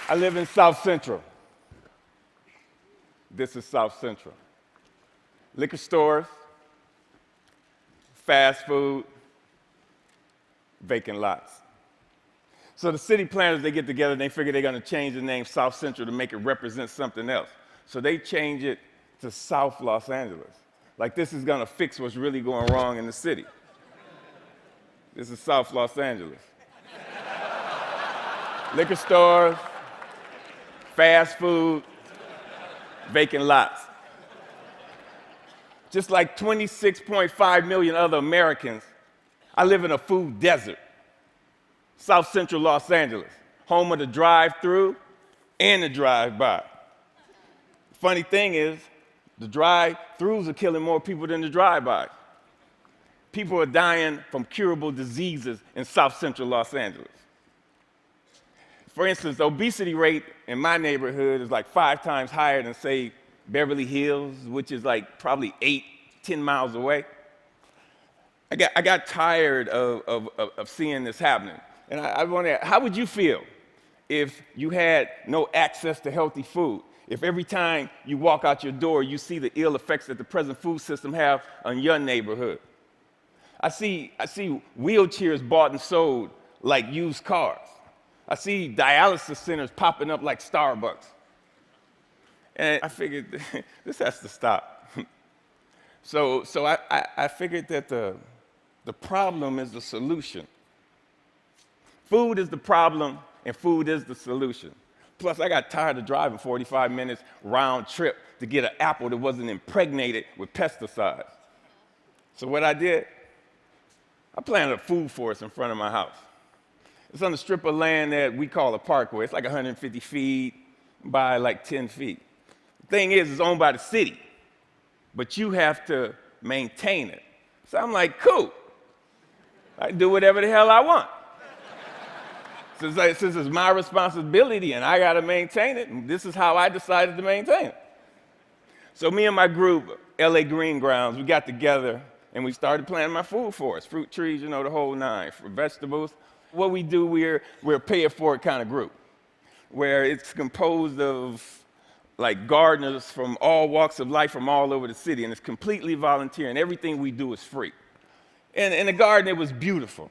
I live in South Central. This is South Central. Liquor stores, fast food, vacant lots. So the city planners, they get together and they figure they're going to change the name South Central to make it represent something else. So they change it to South Los Angeles. Like this is going to fix what's really going wrong in the city. This is South Los Angeles. Liquor stores, fast food, vacant lots. Just like 26.5 million other Americans, I live in a food desert. South Central Los Angeles, home of the drive-through and the drive-by. Funny thing is, the drive-throughs are killing more people than the drive-by. People are dying from curable diseases in South Central Los Angeles. For instance, the obesity rate in my neighborhood is like 5 times higher than, say, Beverly Hills, which is like probably 8-10 miles away. I got tired of seeing this happening. And I wonder, how would you feel if you had no access to healthy food? If every time you walk out your door, you see the ill effects that the present food system have on your neighborhood? I see wheelchairs bought and sold like used cars. I see dialysis centers popping up like Starbucks. And I figured this has to stop. So I figured that the problem is the solution. Food is the problem, and food is the solution. Plus, I got tired of driving 45 minutes round trip to get an apple that wasn't impregnated with pesticides. So what I did, I planted a food forest in front of my house. It's on a strip of land that we call a parkway. It's like 150 feet by like 10 feet. The thing is, it's owned by the city, but you have to maintain it. So I'm like, cool. I can do whatever the hell I want. Since it's my responsibility and I got to maintain it, and this is how I decided to maintain it. So me and my group, LA Green Grounds, we got together and we started planting my food forest, fruit trees, the whole nine, for vegetables. What we do, we're a pay-it-forward kind of group, where it's composed of like gardeners from all walks of life from all over the city, and it's completely volunteer, and everything we do is free. And in the garden, it was beautiful.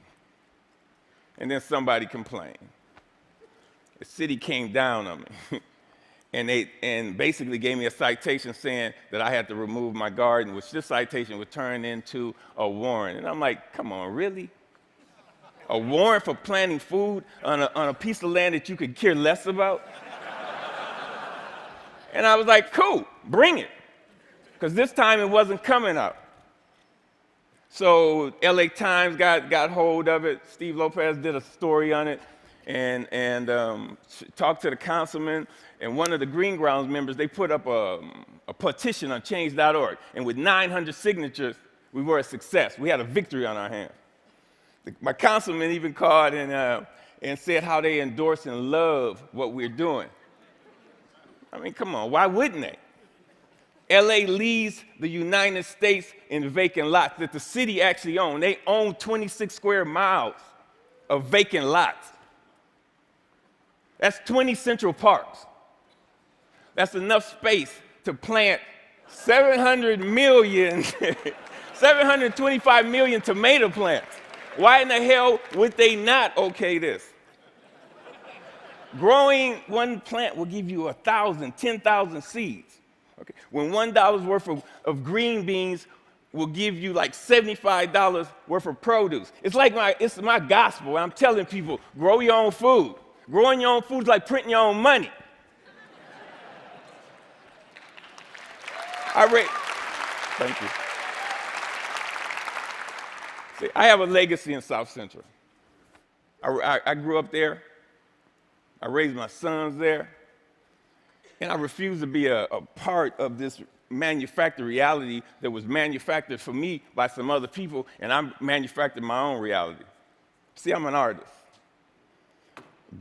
And then somebody complained. The city came down on me, and basically gave me a citation saying that I had to remove my garden, which this citation would turn into a warrant. And I'm like, come on, really? A warrant for planting food on a piece of land that you could care less about? And I was like, cool, bring it. Because this time it wasn't coming out. So LA Times got hold of it. Steve Lopez did a story on it and talked to the councilman. And one of the Green Grounds members, they put up a petition on change.org. And with 900 signatures, we were a success. We had a victory on our hands. My councilman even called and said how they endorse and love what we're doing. I mean, come on, why wouldn't they? LA leads the United States in vacant lots that the city actually owns. They own 26 square miles of vacant lots. That's 20 Central Parks. That's enough space to plant 725 million tomato plants. Why in the hell would they not okay this? Growing one plant will give you 1,000, 10,000 seeds. Okay. When $1 worth of green beans will give you like $75 worth of produce. It's my gospel. I'm telling people, grow your own food. Growing your own food is like printing your own money. Thank you. See, I have a legacy in South Central. I grew up there. I raised my sons there. And I refuse to be a part of this manufactured reality that was manufactured for me by some other people, and I manufactured my own reality. See, I'm an artist.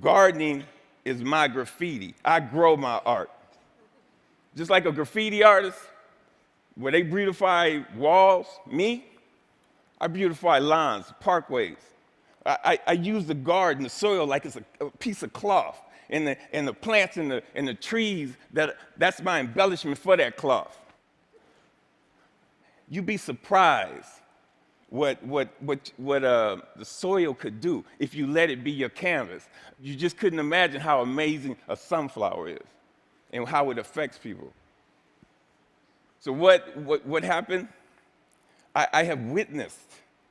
Gardening is my graffiti. I grow my art. Just like a graffiti artist, where they beautify walls, I beautify lawns, parkways. I use the garden, the soil, like it's a piece of cloth. And the plants and the trees, that's my embellishment for that cloth. You'd be surprised what the soil could do if you let it be your canvas. You just couldn't imagine how amazing a sunflower is and how it affects people. So what happened? I have witnessed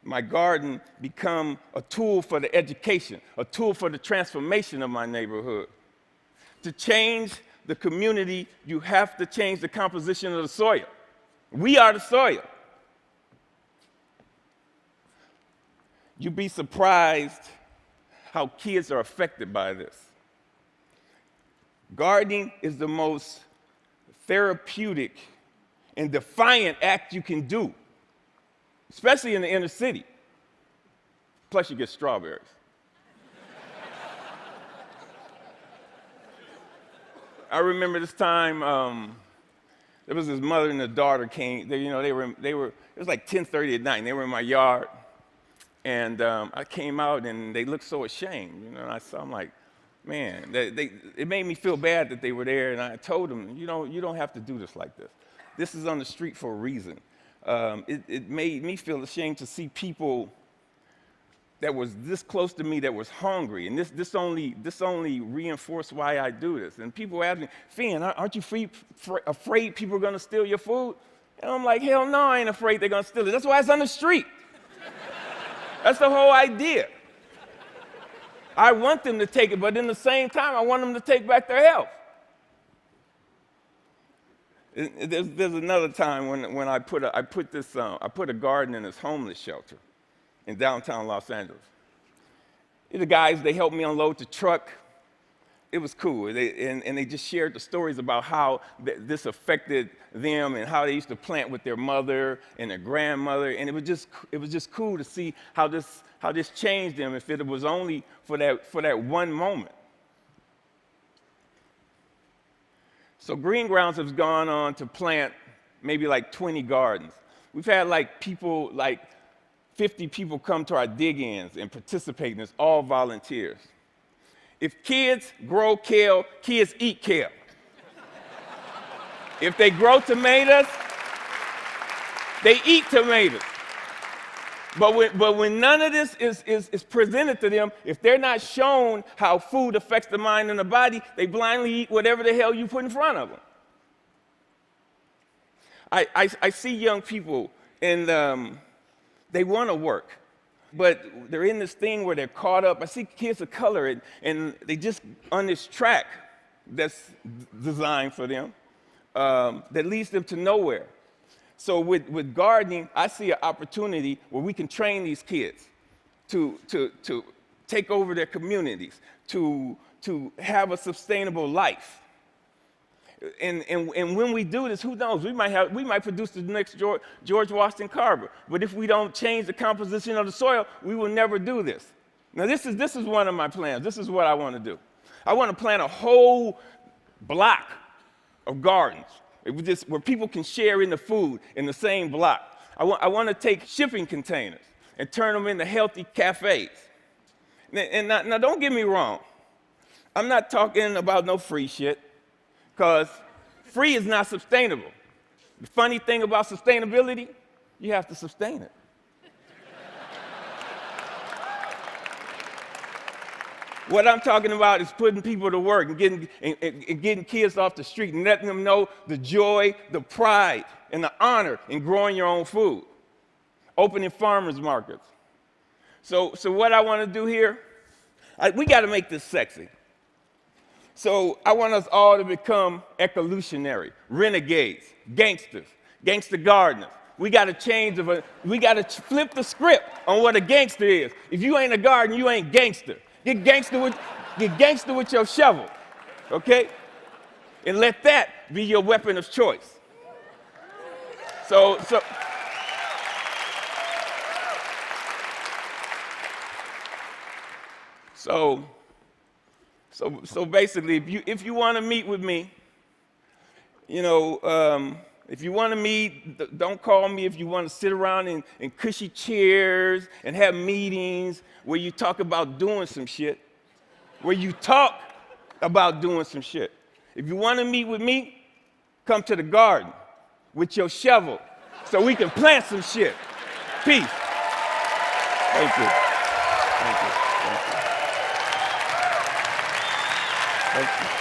my garden become a tool for the education, a tool for the transformation of my neighborhood. To change the community, you have to change the composition of the soil. We are the soil. You'd be surprised how kids are affected by this. Gardening is the most therapeutic and defiant act you can do, especially in the inner city. Plus, you get strawberries. I remember this time, there was this mother and a daughter came. They were. It was like 10:30 at night, and they were in my yard. And I came out, and they looked so ashamed. And I'm like, man, it made me feel bad that they were there. And I told them, you don't have to do this like this. This is on the street for a reason. It made me feel ashamed to see people that was this close to me that was hungry, and this only reinforced why I do this. And people ask me, Finn, aren't you afraid people are going to steal your food? And I'm like, hell no, I ain't afraid they're going to steal it. That's why it's on the street. That's the whole idea. I want them to take it, but in the same time, I want them to take back their health. There's another time when I put a garden in this homeless shelter in downtown Los Angeles. The guys, they helped me unload the truck. It was cool. They just shared the stories about how this affected them and how they used to plant with their mother and their grandmother. And it was just cool to see how this changed them if it was only for that one moment. So Green Grounds has gone on to plant maybe like 20 gardens. We've had like 50 people come to our dig-ins and participate in this, all volunteers. If kids grow kale, kids eat kale. If they grow tomatoes, they eat tomatoes. But when none of this is presented to them, if they're not shown how food affects the mind and the body, they blindly eat whatever the hell you put in front of them. I see young people, and they want to work, but they're in this thing where they're caught up. I see kids of color, and they just on this track that's designed for them that leads them to nowhere. So with gardening, I see an opportunity where we can train these kids to take over their communities, to have a sustainable life. And when we do this, who knows? We might produce the next George Washington Carver. But if we don't change the composition of the soil, we will never do this. Now, this is one of my plans. This is what I want to do. I want to plant a whole block of gardens where people can share in the food in the same block. I want to take shipping containers and turn them into healthy cafes. And now, don't get me wrong. I'm not talking about no free shit. Because free is not sustainable. The funny thing about sustainability, you have to sustain it. What I'm talking about is putting people to work and getting kids off the street and letting them know the joy, the pride, and the honor in growing your own food. Opening farmers markets. So what I want to do here, we got to make this sexy. So I want us all to become ecolutionary, renegades, gangsters, gangster gardeners. We got to we got to flip the script on what a gangster is. If you ain't a gardener, you ain't gangster. Get gangster with your shovel, okay? And let that be your weapon of choice. So So basically, if you want to meet with me, you know, if you want to meet, don't call me. If you want to sit around in cushy chairs and have meetings where you talk about doing some shit, where you talk about doing some shit. If you want to meet with me, come to the garden with your shovel so we can plant some shit. Peace. Thank you. Thank you. Thank you. Thank you.